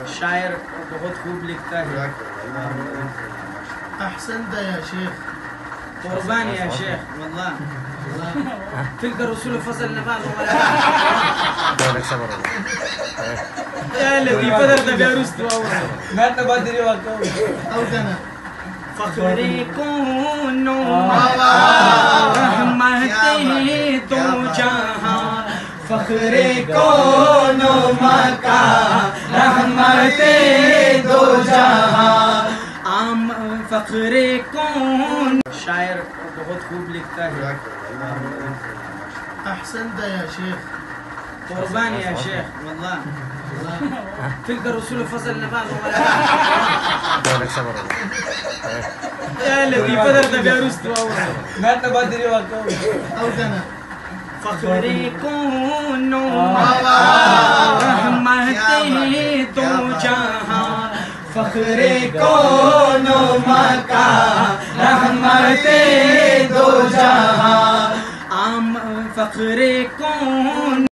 شاعر بہت خوب لکھتا ہے. احسنت یا شیخ. قربان يا شيخ والله. تلك الرسول فصل نبال يا الذي بدرت بيرست ما تبادر وقت او كان فخری کونو رحمتی تو جہاں فخری کونو مکہ رحمتی دو جہاں عام فخری کون. شاعر بہت خوب لکھتا ہے. احسنت یا شیخ. قربان يا شيخ والله. تلك الرسول فصل نبال يا الذي بدرت بيرست ما تبادر وقت او كان فخری کونو رحمتی تو جہاں فخری کونو مکہ رحمتی دو جہاں عام فخری کون.